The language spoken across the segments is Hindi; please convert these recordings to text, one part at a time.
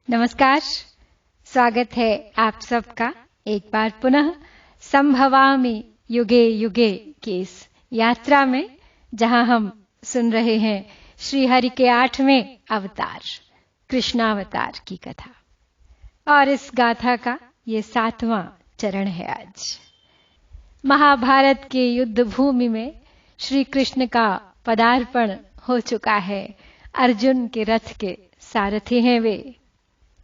नमस्कार, स्वागत है आप सबका एक बार पुनः संभवामि युगे युगे की इस यात्रा में, जहां हम सुन रहे हैं श्री हरि के 8वें अवतार कृष्णावतार की कथा। और इस गाथा का ये 7वां चरण है। आज महाभारत के युद्ध भूमि में श्री कृष्ण का पदार्पण हो चुका है। अर्जुन के रथ के सारथी हैं वे।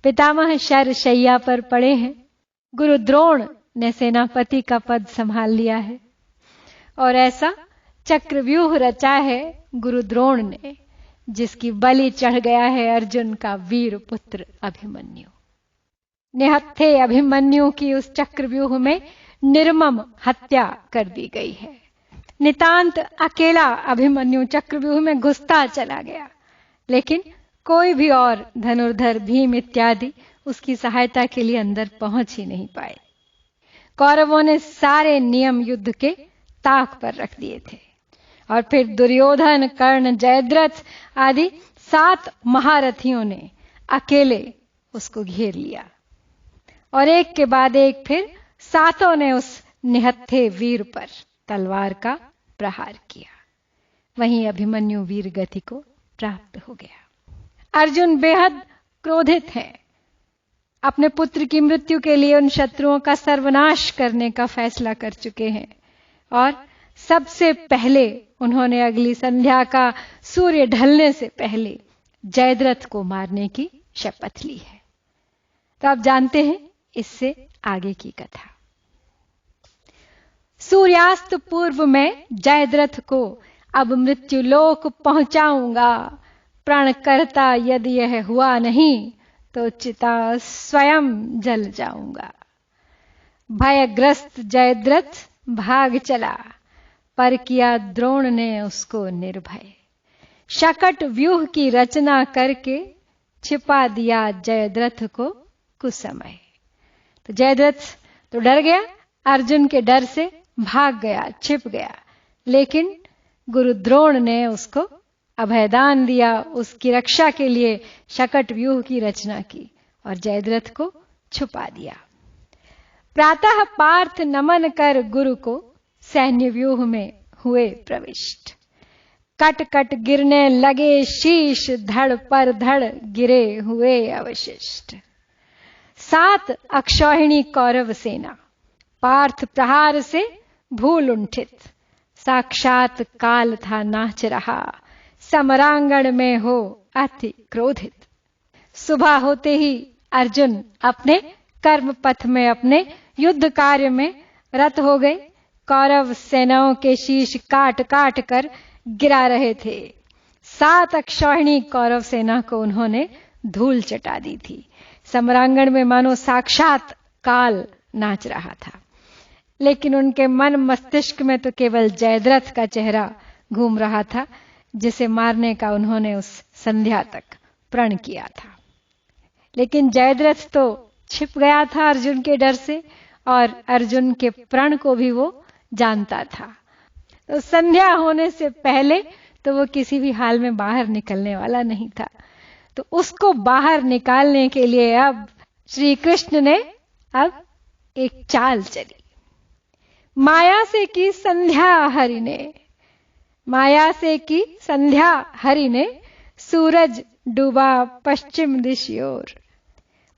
पितामह शर शैया पर पड़े हैं। गुरु द्रोण ने सेनापति का पद संभाल लिया है और ऐसा चक्रव्यूह रचा है गुरु द्रोण ने, जिसकी बलि चढ़ गया है अर्जुन का वीर पुत्र अभिमन्यु। निहत्थे अभिमन्यु की उस चक्रव्यूह में निर्मम हत्या कर दी गई है। नितांत अकेला अभिमन्यु चक्रव्यूह में घुसता चला गया, लेकिन कोई भी और धनुर्धर भीम इत्यादि उसकी सहायता के लिए अंदर पहुंच ही नहीं पाए। कौरवों ने सारे नियम युद्ध के ताक पर रख दिए थे और फिर दुर्योधन, कर्ण, जयद्रथ आदि 7 महारथियों ने अकेले उसको घेर लिया और एक के बाद एक फिर 7 ने उस निहत्थे वीर पर तलवार का प्रहार किया। वहीं अभिमन्यु वीर गति को प्राप्त हो गया। अर्जुन बेहद क्रोधित है। अपने पुत्र की मृत्यु के लिए उन शत्रुओं का सर्वनाश करने का फैसला कर चुके हैं और सबसे पहले उन्होंने अगली संध्या का सूर्य ढलने से पहले जयद्रथ को मारने की शपथ ली है। तो आप जानते हैं इससे आगे की कथा। सूर्यास्त पूर्व में जयद्रथ को अब मृत्यु लोक पहुंचाऊंगा। प्रण करता यदि यह हुआ नहीं तो चिता स्वयं जल जाऊंगा। भयग्रस्त जयद्रथ भाग चला, पर किया द्रोण ने उसको निर्भय। शकट व्यूह की रचना करके छिपा दिया जयद्रथ को कुसमय। तो जयद्रथ तो डर गया, अर्जुन के डर से भाग गया, छिप गया, लेकिन गुरु द्रोण ने उसको अभयदान दिया। उसकी रक्षा के लिए शकट व्यूह की रचना की और जयद्रथ को छुपा दिया। प्रातः पार्थ नमन कर गुरु को सैन्य व्यूह में हुए प्रविष्ट। कट कट गिरने लगे शीश, धड़ पर धड़ गिरे हुए अवशिष्ट। 7 अक्षौहिणी कौरव सेना पार्थ प्रहार से भूल उंठित। साक्षात काल था नाच रहा, समरांगण में हो अति क्रोधित। सुबह होते ही अर्जुन अपने कर्म पथ में, अपने युद्ध कार्य में रत हो गए। कौरव सेनाओं के शीश काट काट कर गिरा रहे थे। 7 अक्षौहिणी कौरव सेना को उन्होंने धूल चटा दी थी। समरांगण में मानो साक्षात काल नाच रहा था, लेकिन उनके मन मस्तिष्क में तो केवल जयद्रथ का चेहरा घूम रहा था, जिसे मारने का उन्होंने उस संध्या तक प्रण किया था। लेकिन जयद्रथ तो छिप गया था अर्जुन के डर से और अर्जुन के प्रण को भी वो जानता था। तो संध्या होने से पहले तो वो किसी भी हाल में बाहर निकलने वाला नहीं था। तो उसको बाहर निकालने के लिए अब श्री कृष्ण ने अब एक चाल चली। माया से की संध्या हरि ने, माया से की संध्या हरि ने, सूरज डूबा पश्चिम दिश ओर।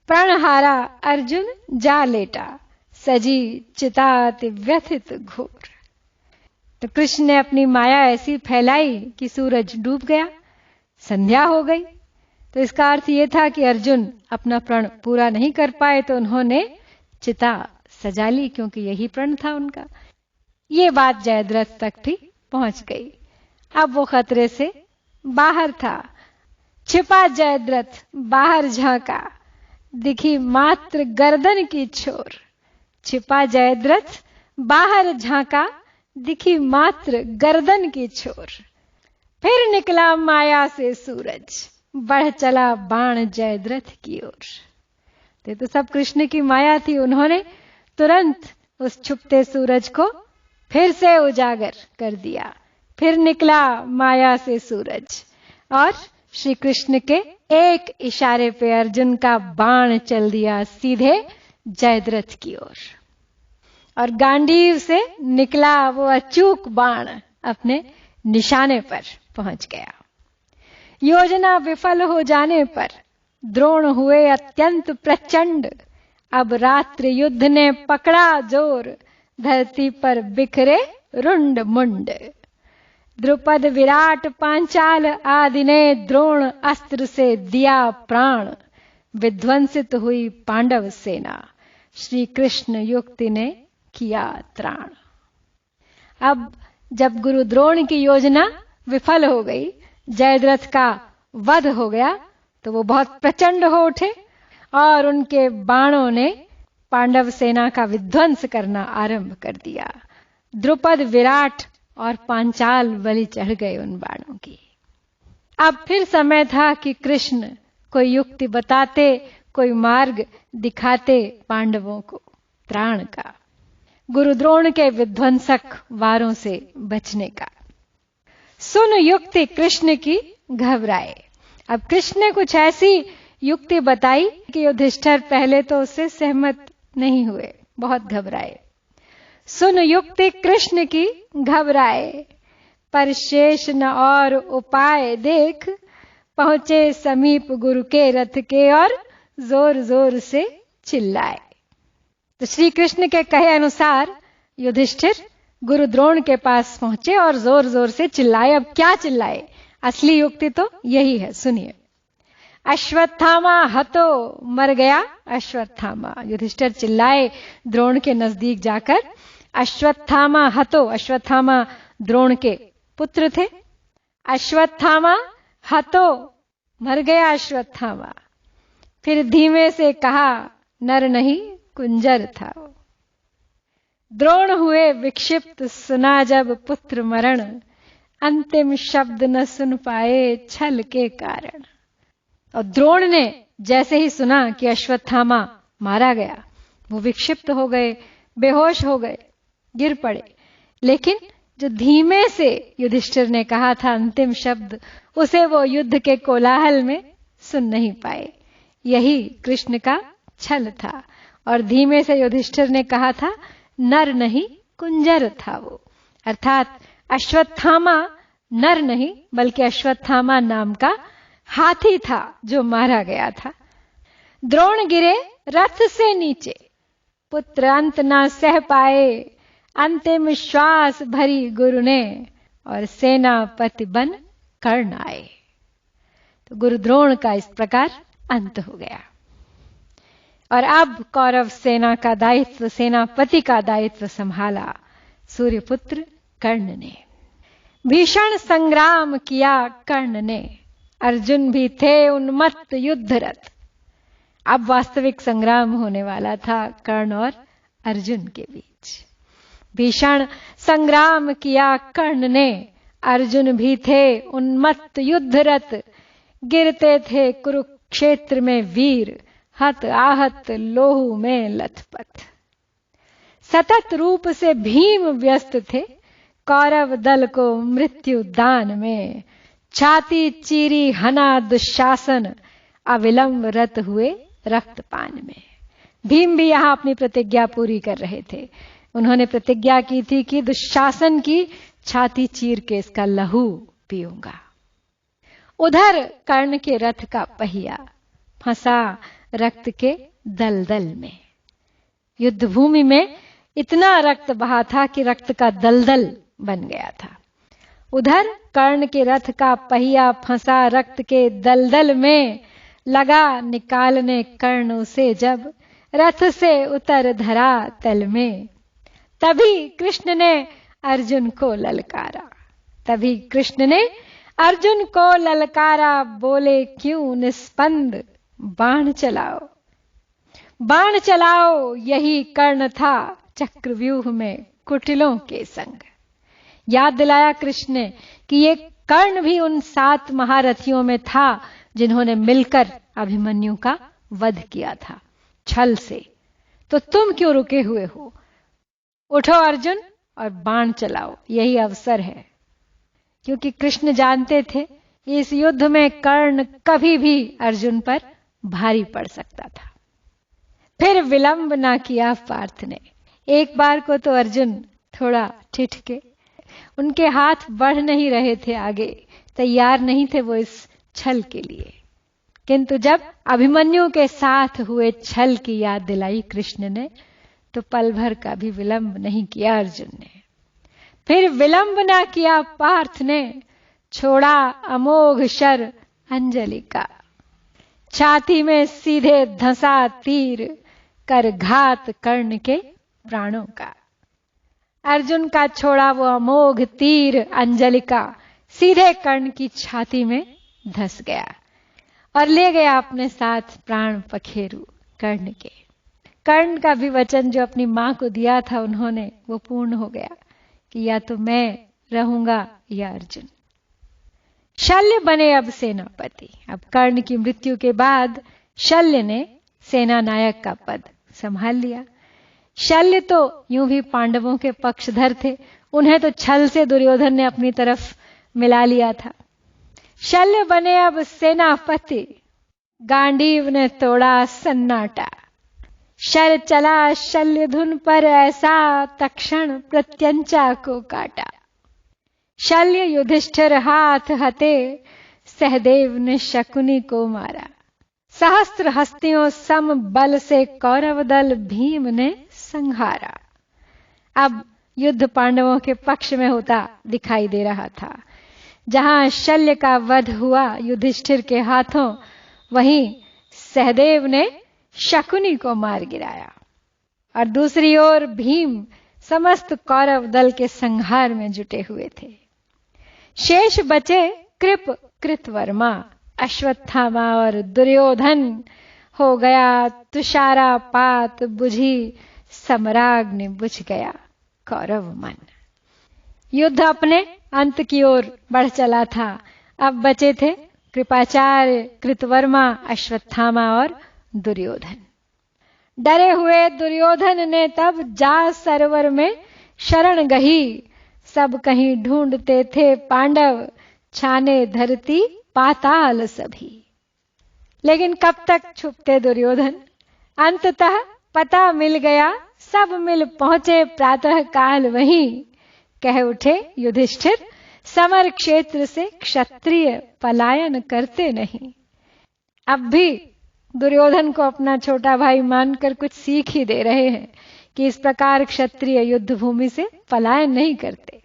प्रणहारा अर्जुन जा लेटा, सजी चितात व्यथित घोर। तो कृष्ण ने अपनी माया ऐसी फैलाई कि सूरज डूब गया, संध्या हो गई। तो इसका अर्थ यह था कि अर्जुन अपना प्रण पूरा नहीं कर पाए, तो उन्होंने चिता सजा ली, क्योंकि यही प्रण था उनका। ये बात जयद्रथ तक भी पहुंच गई। अब वो खतरे से बाहर था। छिपा जयद्रथ बाहर झांका, दिखी मात्र गर्दन की छोर। छिपा जयद्रथ बाहर झांका, दिखी मात्र गर्दन की छोर। फिर निकला माया से सूरज, बढ़ चला बाण जयद्रथ की ओर। तो सब कृष्ण की माया थी। उन्होंने तुरंत उस छुपते सूरज को फिर से उजागर कर दिया। फिर निकला माया से सूरज और श्री कृष्ण के एक इशारे पे अर्जुन का बाण चल दिया सीधे जयद्रथ की ओर, और गांडीव से निकला वो अचूक बाण अपने निशाने पर पहुंच गया। योजना विफल हो जाने पर द्रोण हुए अत्यंत प्रचंड। अब रात्रि युद्ध ने पकड़ा जोर, धरती पर बिखरे रुंड मुंड। द्रुपद विराट पांचाल आदि ने द्रोण अस्त्र से दिया प्राण। विध्वंसित हुई पांडव सेना, श्री कृष्ण युक्ति ने किया त्राण। अब जब गुरु द्रोण की योजना विफल हो गई, जयद्रथ का वध हो गया, तो वो बहुत प्रचंड हो उठे और उनके बाणों ने पांडव सेना का विध्वंस करना आरंभ कर दिया। द्रुपद विराट और पांचाल बलि चढ़ गए उन बाणों की। अब फिर समय था कि कृष्ण कोई युक्ति बताते, कोई मार्ग दिखाते पांडवों को त्राण का, गुरु द्रोण के विध्वंसक वारों से बचने का। सुन युक्ति कृष्ण की घबराए। अब कृष्ण ने कुछ ऐसी युक्ति बताई कि युधिष्ठिर पहले तो उससे सहमत नहीं हुए, बहुत घबराए। सुन युक्ति कृष्ण की घबराए, पर शेष न और उपाय देख। पहुंचे समीप गुरु के रथ के और जोर जोर से चिल्लाए। तो श्री कृष्ण के कहे अनुसार युधिष्ठिर गुरु द्रोण के पास पहुंचे और जोर जोर से चिल्लाए। अब क्या चिल्लाए? असली युक्ति तो यही है, सुनिए। अश्वत्थामा हतो, मर गया अश्वत्थामा। युधिष्ठिर चिल्लाए द्रोण के नजदीक जाकर, अश्वत्थामा हतो। अश्वत्थामा द्रोण के पुत्र थे। अश्वत्थामा हतो, मर गया अश्वत्थामा। फिर धीमे से कहा, नर नहीं कुंजर था। द्रोण हुए विक्षिप्त, सुना जब पुत्र मरण। अंतिम शब्द न सुन पाए छल के कारण। और द्रोण ने जैसे ही सुना कि अश्वत्थामा मारा गया, वो विक्षिप्त हो गए, बेहोश हो गए, गिर पड़े। लेकिन जो धीमे से युधिष्ठिर ने कहा था अंतिम शब्द, उसे वो युद्ध के कोलाहल में सुन नहीं पाए। यही कृष्ण का छल था। और धीमे से युधिष्ठिर ने कहा था, नर नहीं कुंजर था वो, अर्थात अश्वत्थामा नर नहीं बल्कि अश्वत्थामा नाम का हाथी था जो मारा गया था। द्रोण गिरे रथ से नीचे, पुत्र अंत ना सह पाए। अंतिम श्वास भरी गुरु ने, और सेनापति बन कर्ण आए। तो गुरु द्रोण का इस प्रकार अंत हो गया। और अब कौरव सेना का दायित्व, सेनापति का दायित्व संभाला सूर्यपुत्र कर्ण ने। भीषण संग्राम किया कर्ण ने, अर्जुन भी थे उन्मत्त युद्धरत। अब वास्तविक संग्राम होने वाला था कर्ण और अर्जुन के बीच। भीषण संग्राम किया कर्ण ने, अर्जुन भी थे उन्मत्त युद्धरत। गिरते थे कुरुक्षेत्र में वीर, हत आहत लोहू में लथपथ। सतत रूप से भीम व्यस्त थे, कौरव दल को मृत्यु दान में। छाती चीरी हना दुशासन, अविलंब रत हुए रक्तपान में। भीम भी यहां अपनी प्रतिज्ञा पूरी कर रहे थे। उन्होंने प्रतिज्ञा की थी कि दुशासन की छाती चीर के इसका लहू पीऊंगा। उधर कर्ण के रथ का पहिया फंसा रक्त के दलदल में। युद्ध भूमि में इतना रक्त बहा था कि रक्त का दलदल बन गया था। उधर कर्ण के रथ का पहिया फंसा रक्त के दलदल में। लगा निकालने कर्ण उसे जब, रथ से उतर धरा तल में। तभी कृष्ण ने अर्जुन को ललकारा। तभी कृष्ण ने अर्जुन को ललकारा। बोले क्यों निस्पंद, बाण चलाओ। बाण चलाओ यही कर्ण था, चक्रव्यूह में कुटिलों के संग। याद दिलाया कृष्ण ने कि ये कर्ण भी उन 7 महारथियों में था जिन्होंने मिलकर अभिमन्यु का वध किया था छल से। तो तुम क्यों रुके हुए हो? उठो अर्जुन और बाण चलाओ, यही अवसर है। क्योंकि कृष्ण जानते थे इस युद्ध में कर्ण कभी भी अर्जुन पर भारी पड़ सकता था। फिर विलंब ना किया पार्थ ने। एक बार को तो अर्जुन थोड़ा ठिठके, उनके हाथ बढ़ नहीं रहे थे आगे, तैयार नहीं थे वो इस छल के लिए। किंतु जब अभिमन्यु के साथ हुए छल की याद दिलाई कृष्ण ने, तो पल भर का भी विलंब नहीं किया अर्जुन ने। फिर विलंब ना किया पार्थ ने, छोड़ा अमोघ शर अंजलि का। छाती में सीधे धंसा तीर, कर घात कर्ण के प्राणों का। अर्जुन का छोड़ा वो अमोघ तीर अंजलि का सीधे कर्ण की छाती में धंस गया और ले गया अपने साथ प्राण पखेरु कर्ण के। कर्ण का भी वचन जो अपनी मां को दिया था उन्होंने, वो पूर्ण हो गया कि या तो मैं रहूंगा या अर्जुन। शल्य बने अब सेनापति। अब कर्ण की मृत्यु के बाद शल्य ने सेना नायक का पद संभाल लिया। शल्य तो यूं भी पांडवों के पक्षधर थे, उन्हें तो छल से दुर्योधन ने अपनी तरफ मिला लिया था। शल्य बने अब सेनापति, गांडीव ने तोड़ा सन्नाटा। शर चला शल्य धुन पर ऐसा, तक्षण प्रत्यंचा को काटा। शल्य युधिष्ठिर हाथ हते, सहदेव ने शकुनी को मारा। सहस्त्र हस्तियों सम बल से कौरव दल भीम ने संहारा। अब युद्ध पांडवों के पक्ष में होता दिखाई दे रहा था। जहां शल्य का वध हुआ युधिष्ठिर के हाथों, वहीं सहदेव ने शकुनी को मार गिराया और दूसरी ओर भीम समस्त कौरव दल के संहार में जुटे हुए थे। शेष बचे कृप कृतवर्मा, अश्वत्थामा और दुर्योधन। हो गया तुषारापात, बुझी सम्राग्नि बुझ गया कौरव मन। युद्ध अपने अंत की ओर बढ़ चला था। अब बचे थे कृपाचार्य, कृतवर्मा, अश्वत्थामा और दुर्योधन। डरे हुए दुर्योधन ने तब जा सरोवर में शरण गही। सब कहीं ढूंढते थे पांडव, छाने धरती पाताल सभी। लेकिन कब तक छुपते दुर्योधन? अंततः पता मिल गया, सब मिल पहुंचे प्रातः काल वहीं। कह उठे युधिष्ठिर, समर क्षेत्र से क्षत्रिय पलायन करते नहीं। अब भी दुर्योधन को अपना छोटा भाई मानकर कुछ सीख ही दे रहे हैं कि इस प्रकार क्षत्रिय युद्ध भूमि से पलायन नहीं करते।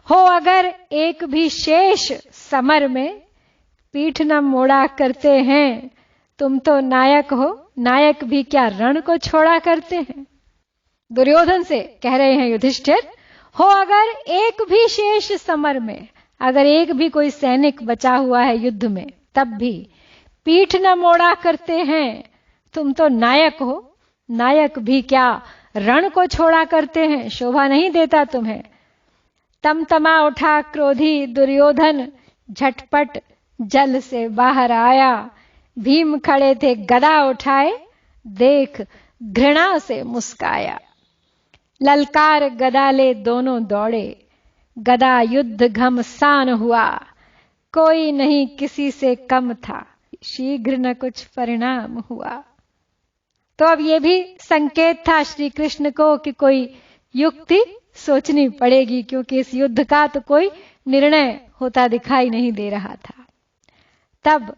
हो अगर एक भी शेष समर में, पीठ न मोड़ा करते हैं। तुम तो नायक हो, नायक भी क्या रण को छोड़ा करते हैं। दुर्योधन से कह रहे हैं युधिष्ठिर, हो अगर एक भी शेष समर में, अगर एक भी कोई सैनिक बचा हुआ है युद्ध में, तब भी पीठ न मोड़ा करते हैं। तुम तो नायक हो, नायक भी क्या रण को छोड़ा करते हैं, शोभा नहीं देता तुम्हें। तमतमा उठा क्रोधी दुर्योधन, झटपट जल से बाहर आया। भीम खड़े थे गदा उठाए, देख घृणा से मुस्काया। ललकार गदा ले दोनों दौड़े, गदा युद्ध घमसान हुआ। कोई नहीं किसी से कम था, शीघ्र न कुछ परिणाम हुआ। तो अब ये भी संकेत था श्री कृष्ण को कि कोई युक्ति सोचनी पड़ेगी, क्योंकि इस युद्ध का तो कोई निर्णय होता दिखाई नहीं दे रहा था। तब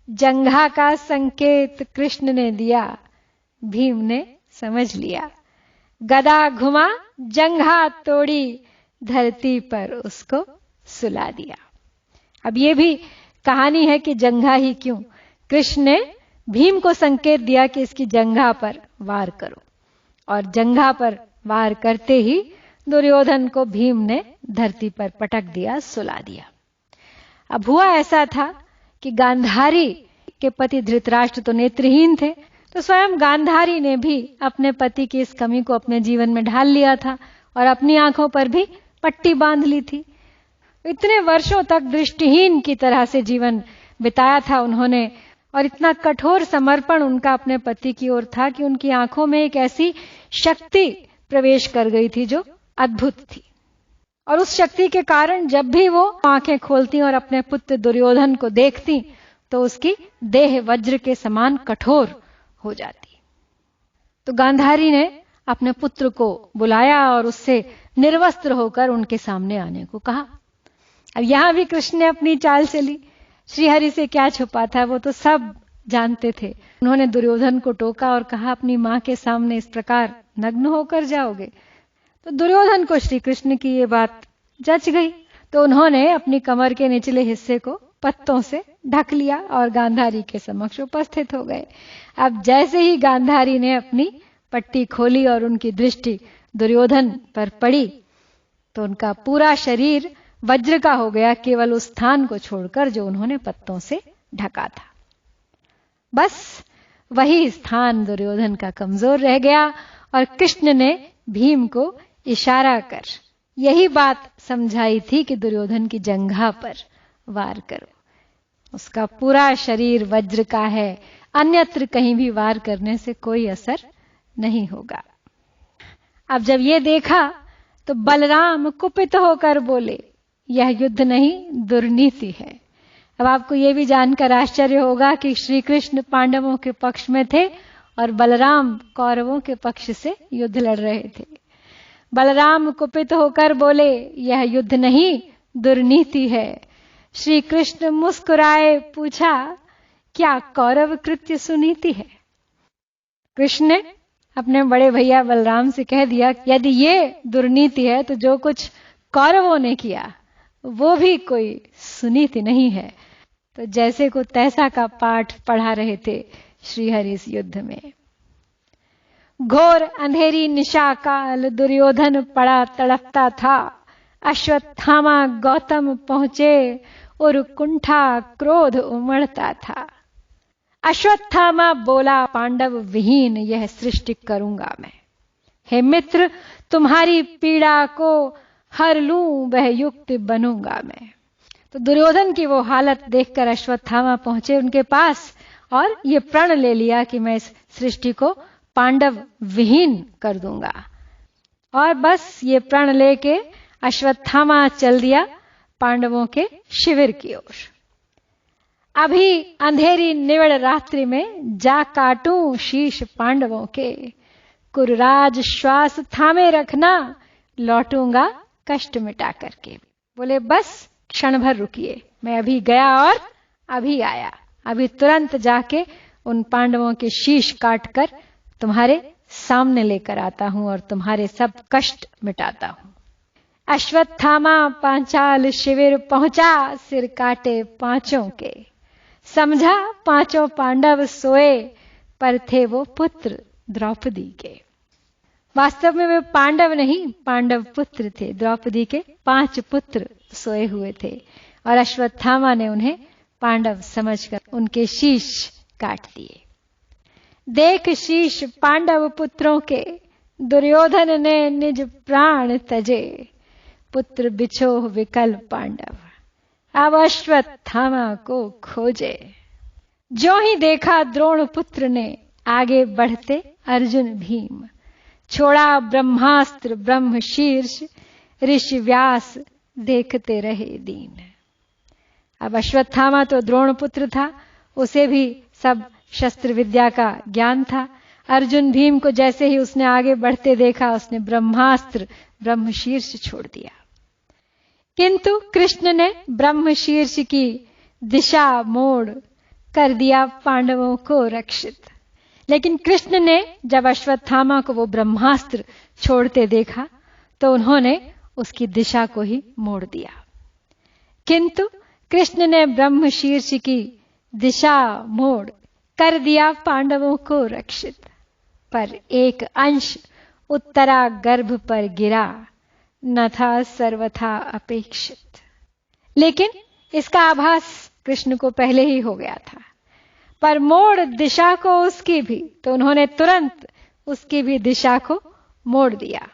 जंघा का संकेत कृष्ण ने दिया, भीम ने समझ लिया। गदा घुमा जंघा तोड़ी, धरती पर उसको सुला दिया। अब ये भी कहानी है कि जंघा ही क्यों, कृष्ण ने भीम को संकेत दिया कि इसकी जंघा पर वार करो, और जंघा पर वार करते ही दुर्योधन को भीम ने धरती पर पटक दिया, सुला दिया। अब हुआ ऐसा था कि गांधारी के पति धृतराष्ट्र तो नेत्रहीन थे, तो स्वयं गांधारी ने भी अपने पति की इस कमी को अपने जीवन में ढाल लिया था और अपनी आंखों पर भी पट्टी बांध ली थी। इतने वर्षों तक दृष्टिहीन की तरह से जीवन बिताया था उन्होंने, और इतना कठोर समर्पण उनका अपने पति की ओर था कि उनकी आंखों में एक ऐसी शक्ति प्रवेश कर गई थी जो अद्भुत थी। और उस शक्ति के कारण जब भी वो आंखें खोलती और अपने पुत्र दुर्योधन को देखती तो उसकी देह वज्र के समान कठोर हो जाती। तो गांधारी ने अपने पुत्र को बुलाया और उससे निर्वस्त्र होकर उनके सामने आने को कहा। अब यहां भी कृष्ण ने अपनी चाल चली। श्रीहरि से क्या छुपा था, वो तो सब जानते थे। उन्होंने दुर्योधन को टोका और कहा, अपनी मां के सामने इस प्रकार नग्न होकर जाओगे। तो दुर्योधन को श्री कृष्ण की ये बात जच गई, तो उन्होंने अपनी कमर के निचले हिस्से को पत्तों से ढक लिया और गांधारी के समक्ष उपस्थित हो गए। अब जैसे ही गांधारी ने अपनी पट्टी खोली और उनकी दृष्टि दुर्योधन पर पड़ी तो उनका पूरा शरीर वज्र का हो गया, केवल उस स्थान को छोड़कर जो उन्होंने पत्तों से ढका था। बस वही स्थान दुर्योधन का कमजोर रह गया और कृष्ण ने भीम को इशारा कर यही बात समझाई थी कि दुर्योधन की जंघा पर वार करो। उसका पूरा शरीर वज्र का है, अन्यत्र कहीं भी वार करने से कोई असर नहीं होगा। अब जब ये देखा तो बलराम कुपित होकर बोले, यह युद्ध नहीं दुर्नीति है। अब आपको यह भी जानकर आश्चर्य होगा कि श्री कृष्ण पांडवों के पक्ष में थे और बलराम कौरवों के पक्ष से युद्ध लड़ रहे थे। बलराम कुपित होकर बोले, यह युद्ध नहीं दुर्नीति है। श्री कृष्ण मुस्कुराए, पूछा, क्या कौरव कृत्य सुनीति है? कृष्ण ने अपने बड़े भैया बलराम से कह दिया, यदि ये दुर्नीति है तो जो कुछ कौरवों ने किया वो भी कोई सुनीति नहीं है। तो जैसे को तैसा का पाठ पढ़ा रहे थे श्रीहरि इस युद्ध में। घोर अंधेरी निशा काल दुर्योधन पड़ा तड़पता था। अश्वत्थामा गौतम पहुंचे और कुंठा क्रोध उमड़ता था। अश्वत्थामा बोला, पांडव विहीन यह सृष्टि करूंगा मैं। हे मित्र, तुम्हारी पीड़ा को हर लूं वह युक्त बनूंगा मैं। तो दुर्योधन की वो हालत देखकर अश्वत्थामा पहुंचे उनके पास और ये प्रण ले लिया कि मैं इस सृष्टि को पांडव विहीन कर दूंगा। और बस ये प्रण लेके अश्वत्थामा चल दिया पांडवों के शिविर की ओर। अभी अंधेरी निविड़ रात्रि में जा काटूं शीश पांडवों के। कुरराज श्वास थामे रखना, लौटूंगा कष्ट मिटा करके। बोले बस क्षण भर रुकिए, मैं अभी गया और अभी आया। अभी तुरंत जाके उन पांडवों के शीश काटकर तुम्हारे सामने लेकर आता हूं और तुम्हारे सब कष्ट मिटाता हूं। अश्वत्थामा पांचाल शिविर पहुंचा, सिर काटे पांचों के। समझा पांचों पांडव सोए, पर थे वो पुत्र द्रौपदी के। वास्तव में वे पांडव नहीं, पांडव पुत्र थे। द्रौपदी के 5 पुत्र सोए हुए थे और अश्वत्थामा ने उन्हें पांडव समझकर उनके शीश काट दिए। देख शीश पांडव पुत्रों के, दुर्योधन ने निज प्राण तजे। पुत्र बिछोह विकल पांडव, अब अश्वत्थामा को खोजे। जो ही देखा द्रोण पुत्र ने, आगे बढ़ते अर्जुन भीम। छोड़ा ब्रह्मास्त्र ब्रह्म शीर्ष, ऋषि व्यास देखते रहे दीन। अब अश्वत्थामा तो द्रोण पुत्र था, उसे भी सब शस्त्र विद्या का ज्ञान था। अर्जुन भीम को जैसे ही उसने आगे बढ़ते देखा, उसने ब्रह्मास्त्र ब्रह्म शीर्ष छोड़ दिया। किंतु कृष्ण ने ब्रह्म शीर्ष की दिशा मोड़ कर दिया पांडवों को रक्षित। लेकिन कृष्ण ने जब अश्वत्थामा को वो ब्रह्मास्त्र छोड़ते देखा तो उन्होंने उसकी दिशा को ही मोड़ दिया। किंतु कृष्ण ने ब्रह्म शीर्ष की दिशा मोड़ कर दिया पांडवों को रक्षित। पर एक अंश उत्तरा गर्भ पर गिरा, न था सर्वथा अपेक्षित। लेकिन इसका आभास कृष्ण को पहले ही हो गया था। पर मोड़ दिशा को उसकी भी, तो उन्होंने तुरंत उसकी भी दिशा को मोड़ दिया।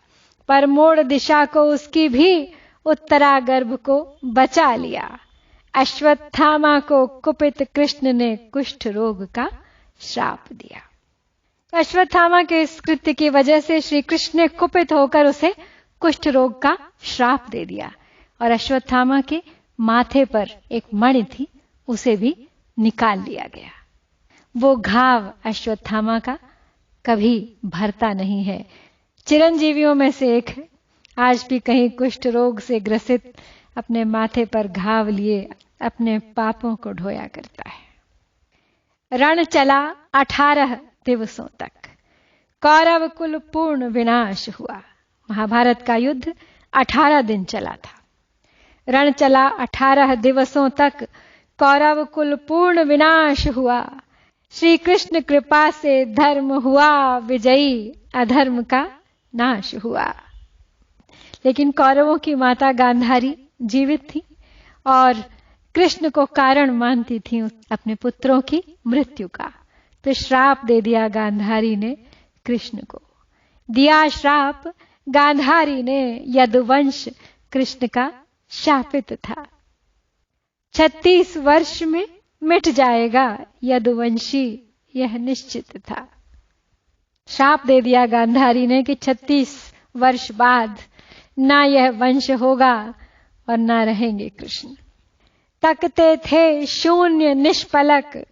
पर मोड़ दिशा को उसकी भी उत्तरा गर्भ को बचा लिया। अश्वत्थामा को कुपित कृष्ण ने कुष्ठ रोग का श्राप दिया। अश्वत्थामा के इस कृत्य की वजह से श्री कृष्ण ने कुपित होकर उसे कुष्ठ रोग का श्राप दे दिया और अश्वत्थामा के माथे पर एक मणि थी, उसे भी निकाल लिया गया। वो घाव अश्वत्थामा का कभी भरता नहीं है। चिरंजीवियों में से एक है। आज भी कहीं कुष्ठ रोग से ग्रसित अपने माथे पर घाव लिए अपने पापों को ढोया करता है। रण चला 18 दिवसों तक, कौरव कुल पूर्ण विनाश हुआ। महाभारत का युद्ध 18 दिन चला था। रण चला 18 दिवसों तक, कौरव कुल पूर्ण विनाश हुआ। श्री कृष्ण कृपा से धर्म हुआ विजयी, अधर्म का नाश हुआ। लेकिन कौरवों की माता गांधारी जीवित थी और कृष्ण को कारण मानती थी अपने पुत्रों की मृत्यु का। तो श्राप दे दिया गांधारी ने कृष्ण को। दिया श्राप गांधारी ने, यदुवंश कृष्ण का शापित था। 36 वर्ष में मिट जाएगा यदुवंशी, यह निश्चित था। श्राप दे दिया गांधारी ने कि 36 वर्ष बाद ना यह वंश होगा और ना रहेंगे कृष्ण। तकते थे शून्य निष्पलक,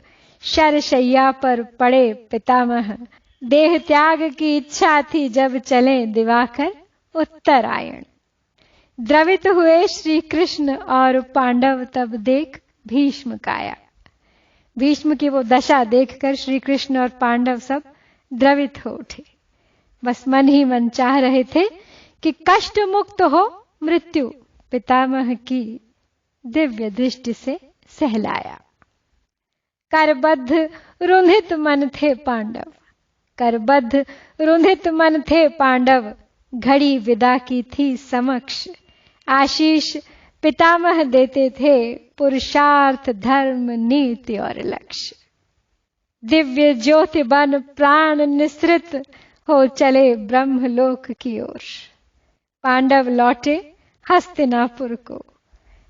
शरशैया पर पड़े पितामह। देह त्याग की इच्छा थी जब चले दिवाकर उत्तरायण। द्रवित हुए श्री कृष्ण और पांडव तब देख भीष्म काया। भीष्म की वो दशा देखकर श्री कृष्ण और पांडव सब द्रवित हो उठे। बस मन ही मन चाह रहे थे कि कष्ट मुक्त हो मृत्यु पितामह की दिव्य दृष्टि से सहलाया। करबद्ध रुंधित मन थे पांडव, करबद्ध रुंधित मन थे पांडव। घड़ी विदा की थी समक्ष, आशीष पितामह देते थे। पुरुषार्थ धर्म नीति और लक्ष्य, दिव्य ज्योति बन प्राण निसृत हो चले ब्रह्मलोक की ओर। पांडव लौटे हस्तिनापुर को,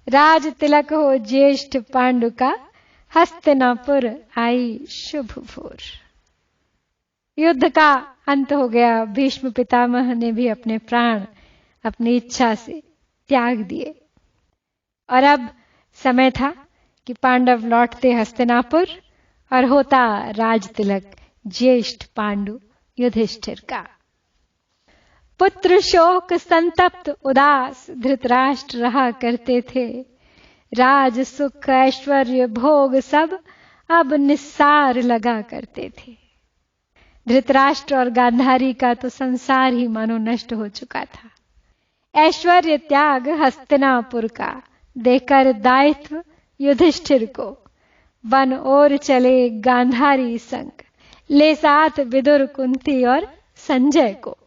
राज तिलक हो ज्येष्ठ पांडु का। हस्तिनापुर आई शुभ भोर। युद्ध का अंत हो गया। भीष्म पितामह ने भी अपने प्राण अपनी इच्छा से त्याग दिए और अब समय था कि पांडव लौटते हस्तिनापुर और होता राज तिलक ज्येष्ठ पांडु युधिष्ठिर का। पुत्र शोक संतप्त उदास धृतराष्ट्र रहा करते थे। राज सुख ऐश्वर्य भोग सब अब निस्सार लगा करते थे। धृतराष्ट्र और गांधारी का तो संसार ही मानो नष्ट हो चुका था। ऐश्वर्य त्याग हस्तिनापुर का देकर दायित्व युधिष्ठिर को, वन और चले गांधारी संग। ले साथ विदुर कुंती और संजय को।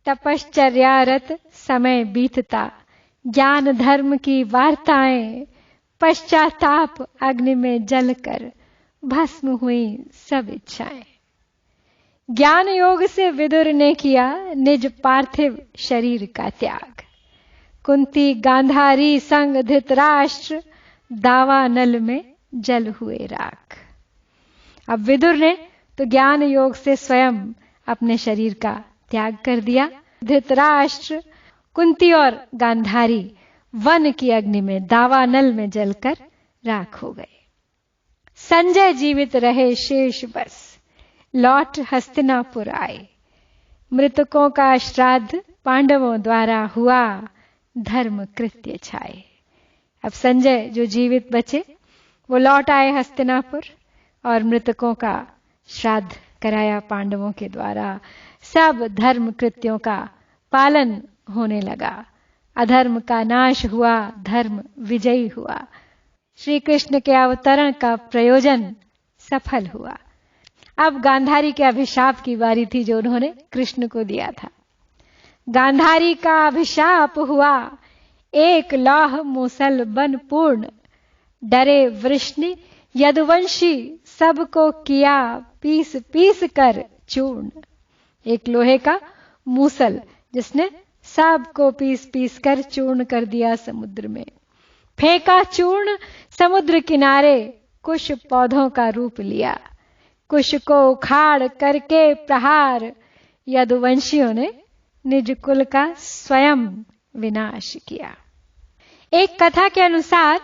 तपश्चर्यारत समय बीतता, ज्ञान धर्म की वार्ताएं। पश्चाताप अग्नि में जलकर भस्म हुई सब इच्छाएं। ज्ञान योग से विदुर ने किया निज पार्थिव शरीर का त्याग। कुंती गांधारी संग धृतराष्ट्र दावानल में जल हुए राख। अब विदुर ने तो ज्ञान योग से स्वयं अपने शरीर का त्याग कर दिया। धृतराष्ट्र कुंती और गांधारी वन की अग्नि में दावानल में जलकर राख हो गए। संजय जीवित रहे शेष बस, लौट हस्तिनापुर आए। मृतकों का श्राद्ध पांडवों द्वारा हुआ, धर्म कृत्य छाए। अब संजय जो जीवित बचे वो लौट आए हस्तिनापुर और मृतकों का श्राद्ध कराया पांडवों के द्वारा। सब धर्म कृत्यों का पालन होने लगा। अधर्म का नाश हुआ, धर्म विजयी हुआ। श्री कृष्ण के अवतरण का प्रयोजन सफल हुआ। अब गांधारी के अभिशाप की बारी थी जो उन्होंने कृष्ण को दिया था। गांधारी का अभिशाप हुआ, एक लौह मूसल बन पूर्ण। डरे वृष्णि यदुवंशी, सबको किया पीस पीस कर चूर्ण। एक लोहे का मूसल जिसने सबको पीस पीस कर चूर्ण कर दिया समुद्र में। फेंका चूर्ण समुद्र किनारे, कुछ पौधों का रूप लिया। कुछ को उखाड़ करके प्रहार यदुवंशियों ने निज कुल का स्वयं विनाश किया। एक कथा के अनुसार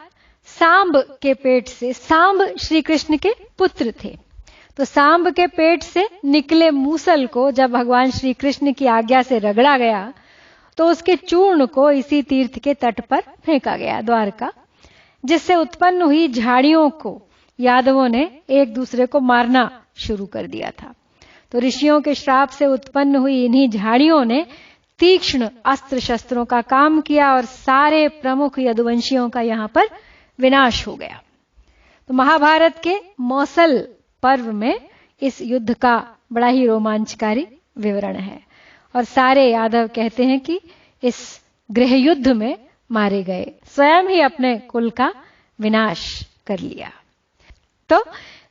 सांब के पेट से, सांब श्री कृष्ण के पुत्र थे, तो सांब के पेट से निकले मूसल को जब भगवान श्री कृष्ण की आज्ञा से रगड़ा गया तो उसके चूर्ण को इसी तीर्थ के तट पर फेंका गया, द्वारका, जिससे उत्पन्न हुई झाड़ियों को यादवों ने एक दूसरे को मारना शुरू कर दिया था। तो ऋषियों के श्राप से उत्पन्न हुई इन्हीं झाड़ियों ने तीक्ष्ण अस्त्र शस्त्रों का काम किया और सारे प्रमुख यदुवंशियों का यहां पर विनाश हो गया। तो महाभारत के मौसल पर्व में इस युद्ध का बड़ा ही रोमांचकारी विवरण है और सारे यादव कहते हैं कि इस गृह युद्ध में मारे गए, स्वयं ही अपने कुल का विनाश कर लिया। तो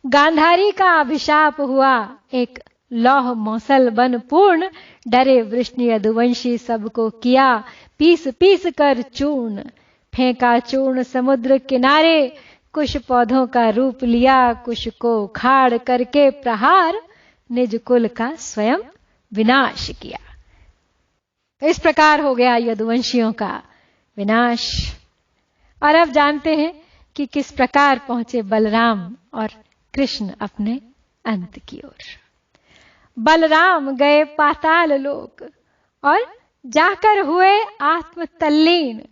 गांधारी का अभिशाप हुआ, एक लौह मौसल बन पूर्ण, डरे वृष्णि यदुवंशी सबको किया पीस पीस कर चूर्ण, फेंका चूर्ण समुद्र किनारे, कुछ पौधों का रूप लिया, कुछ को उखाड़ करके प्रहार, निज कुल का स्वयं विनाश किया। इस प्रकार हो गया यदुवंशियों का विनाश। और अब जानते हैं कि किस प्रकार पहुंचे बलराम और कृष्ण अपने अंत की ओर। बलराम गए पाताल लोक और जाकर हुए आत्म तल्लीन,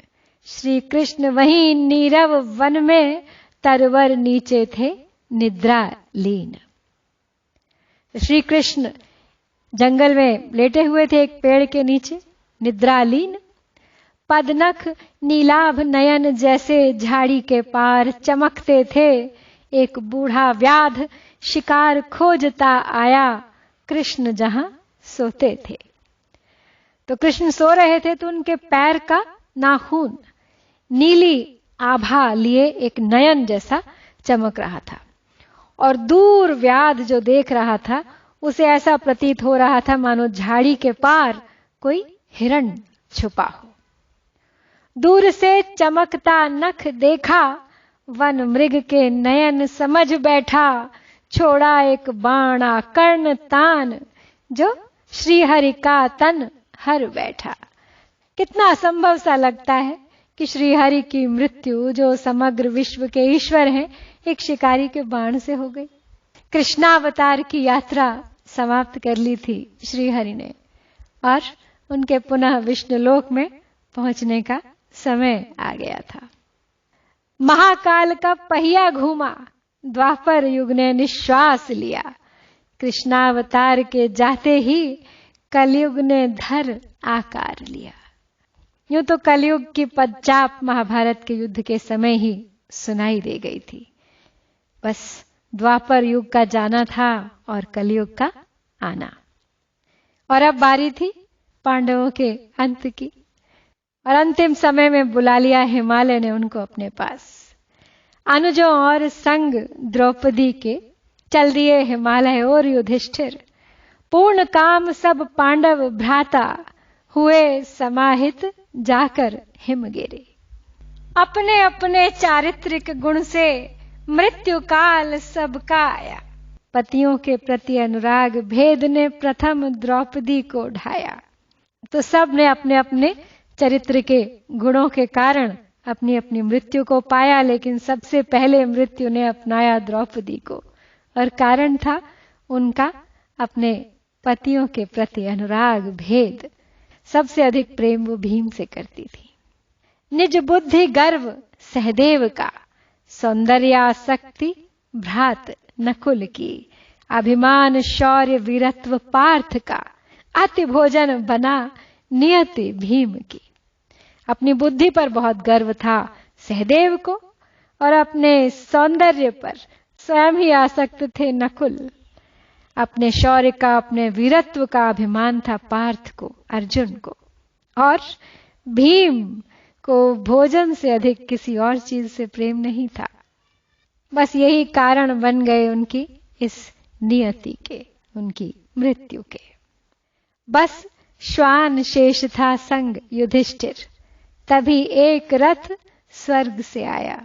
श्री कृष्ण वहीं नीरव वन में तरवर नीचे थे निद्रा लीन। श्री कृष्ण जंगल में लेटे हुए थे एक पेड़ के नीचे निद्रालीन, पदनख नीलाभ नयन जैसे झाड़ी के पार चमकते थे, एक बूढ़ा व्याध शिकार खोजता आया, कृष्ण जहां सोते थे। तो कृष्ण सो रहे थे तो उनके पैर का नाखून नीली आभा लिए एक नयन जैसा चमक रहा था और दूर व्याध जो देख रहा था उसे ऐसा प्रतीत हो रहा था मानो झाड़ी के पार कोई हिरण छुपा हो। दूर से चमकता नख देखा, वन मृग के नयन समझ बैठा, छोड़ा एक बाणा कर्ण तान, जो श्री हरि का तन हर बैठा। कितना असंभव सा लगता है कि श्री हरि की मृत्यु, जो समग्र विश्व के ईश्वर हैं, एक शिकारी के बाण से हो गई। कृष्णावतार की यात्रा समाप्त कर ली थी श्री हरि ने और उनके पुनः विष्णुलोक में पहुंचने का समय आ गया था। महाकाल का पहिया घूमा, द्वापर युग ने निश्वास लिया, कृष्णावतार के जाते ही कलयुग ने धर आकार लिया। यूं तो कलयुग की पदचाप महाभारत के युद्ध के समय ही सुनाई दे गई थी। बस द्वापर युग का जाना था और कलयुग का आना। और अब बारी थी पांडवों के अंत की और अंतिम समय में बुला लिया हिमालय ने उनको अपने पास। अनुजों और संग द्रौपदी के चल दिए हिमालय और युधिष्ठिर, पूर्ण काम सब पांडव भ्राता, हुए समाहित जाकर हिमगिरी। अपने अपने चारित्रिक गुण से मृत्यु काल सबका आया, पतियों के प्रति अनुराग भेद ने प्रथम द्रौपदी को ढाया। तो सब ने अपने अपने चरित्र के गुणों के कारण अपनी अपनी मृत्यु को पाया, लेकिन सबसे पहले मृत्यु ने अपनाया द्रौपदी को और कारण था उनका अपने पतियों के प्रति अनुराग भेद। सबसे अधिक प्रेम वो भीम से करती थी। निज बुद्धि गर्व सहदेव का, सौंदर्यासक्ति भ्रात नकुल की, अभिमान शौर्य वीरत्व पार्थ का, अति भोजन बना नियति भीम की। अपनी बुद्धि पर बहुत गर्व था सहदेव को और अपने सौंदर्य पर स्वयं ही आसक्त थे नकुल। अपने शौर्य का, अपने वीरत्व का अभिमान था पार्थ को, अर्जुन को, और भीम को भोजन से अधिक किसी और चीज से प्रेम नहीं था। बस यही कारण बन गए उनकी इस नियति के, उनकी मृत्यु के। बस श्वान शेष था संग युधिष्ठिर, तभी एक रथ स्वर्ग से आया।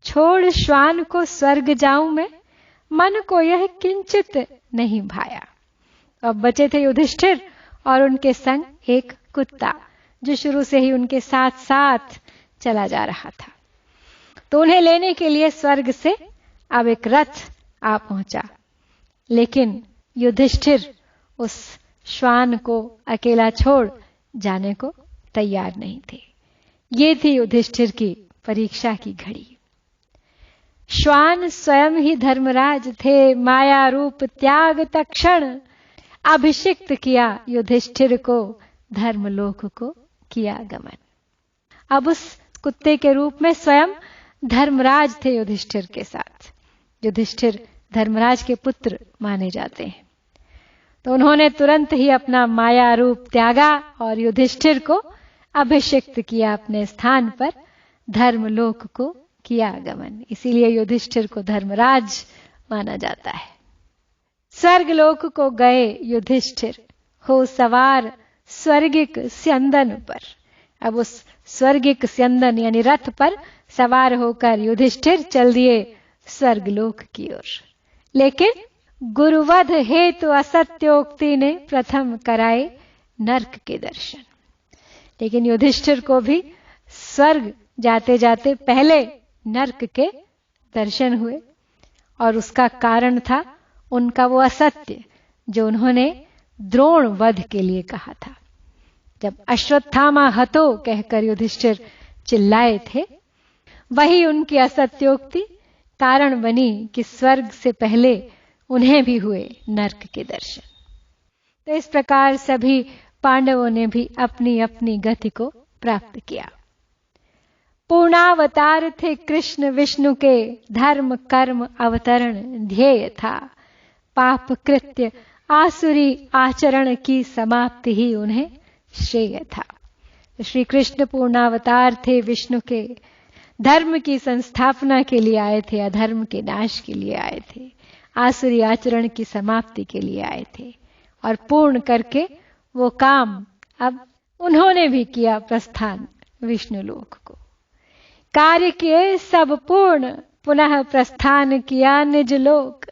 छोड़ श्वान को स्वर्ग जाऊं मैं, मन को यह किंचित नहीं भाया। अब बचे थे युधिष्ठिर और उनके संग एक कुत्ता जो शुरू से ही उनके साथ साथ चला जा रहा था। तो उन्हें लेने के लिए स्वर्ग से अब एक रथ आ पहुंचा, लेकिन युधिष्ठिर उस श्वान को अकेला छोड़ जाने को तैयार नहीं थे। ये थी युधिष्ठिर की परीक्षा की घड़ी। श्वान स्वयं ही धर्मराज थे, माया रूप त्याग तक्षण, अभिषिक्त किया युधिष्ठिर को, धर्मलोक को किया गमन। अब उस कुत्ते के रूप में स्वयं धर्मराज थे युधिष्ठिर के साथ। युधिष्ठिर धर्मराज के पुत्र माने जाते हैं। तो उन्होंने तुरंत ही अपना माया रूप त्यागा और युधिष्ठिर को अभिषिक्त किया अपने स्थान पर, धर्मलोक को किया गमन। इसीलिए युधिष्ठिर को धर्मराज माना जाता है। स्वर्गलोक को गए युधिष्ठिर, हो सवार स्वर्गिक स्यंदन पर। अब उस स्वर्गिक स्यंदन यानी रथ पर सवार होकर युधिष्ठिर चल दिए स्वर्गलोक की ओर। लेकिन गुरुवध हेतु असत्योक्ति ने प्रथम कराए नरक के दर्शन। लेकिन युधिष्ठिर को भी स्वर्ग जाते जाते पहले नरक के दर्शन हुए, और उसका कारण था उनका वो असत्य जो उन्होंने द्रोण वध के लिए कहा था। जब अश्वत्थामा हतो कहकर युधिष्ठिर चिल्लाए थे, वही उनकी असत्योक्ति कारण बनी कि स्वर्ग से पहले उन्हें भी हुए नरक के दर्शन। तो इस प्रकार सभी पांडवों ने भी अपनी अपनी गति को प्राप्त किया। पूर्णावतार थे कृष्ण विष्णु के, धर्म कर्म अवतरण ध्येय था, पाप कृत्य आसुरी आचरण की समाप्ति ही उन्हें श्रेय था। श्री कृष्ण पूर्णावतार थे विष्णु के, धर्म की संस्थापना के लिए आए थे, अधर्म के नाश के लिए आए थे, आसुरी आचरण की समाप्ति के लिए आए थे, और पूर्ण करके वो काम अब उन्होंने भी किया प्रस्थान विष्णु लोक को। कार्य किए सब पूर्ण, पुनः प्रस्थान किया निज लोक,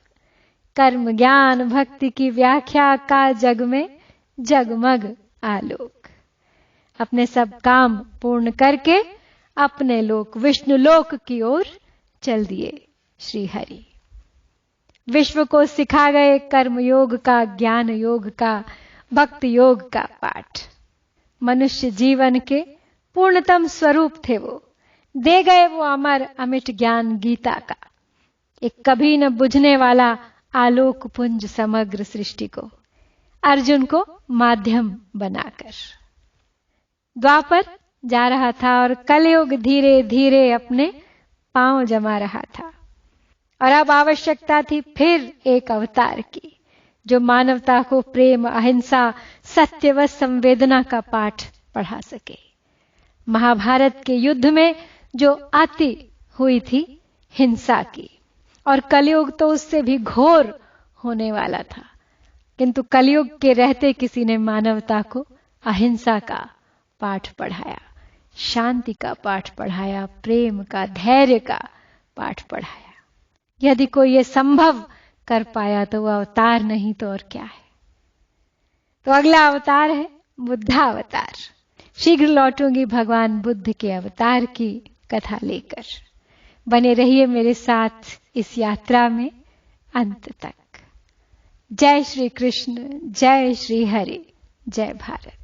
कर्म ज्ञान भक्ति की व्याख्या का जग में जगमग आलोक। अपने सब काम पूर्ण करके अपने लोक विष्णु लोक की ओर चल दिए श्री हरि। विश्व को सिखा गए कर्म योग का, ज्ञान योग का, भक्ति योग का पाठ। मनुष्य जीवन के पूर्णतम स्वरूप थे वो, दे गए वो अमर अमिट ज्ञान गीता का, एक कभी न बुझने वाला आलोक पुंज समग्र सृष्टि को, अर्जुन को माध्यम बनाकर। द्वापर जा रहा था और कलयुग धीरे धीरे अपने पांव जमा रहा था, और अब आवश्यकता थी फिर एक अवतार की जो मानवता को प्रेम अहिंसा सत्य व संवेदना का पाठ पढ़ा सके। महाभारत के युद्ध में जो अति हुई थी हिंसा की, और कलयुग तो उससे भी घोर होने वाला था, किंतु कलयुग के रहते किसी ने मानवता को अहिंसा का पाठ पढ़ाया, शांति का पाठ पढ़ाया, प्रेम का धैर्य का पाठ पढ़ाया। यदि कोई ये संभव कर पाया तो वह अवतार नहीं तो और क्या है। तो अगला अवतार है बुद्धावतार। शीघ्र लौटूंगी भगवान बुद्ध के अवतार की कथा लेकर। बने रहिए मेरे साथ इस यात्रा में अंत तक। जय श्री कृष्ण, जय श्री हरि, जय भारत।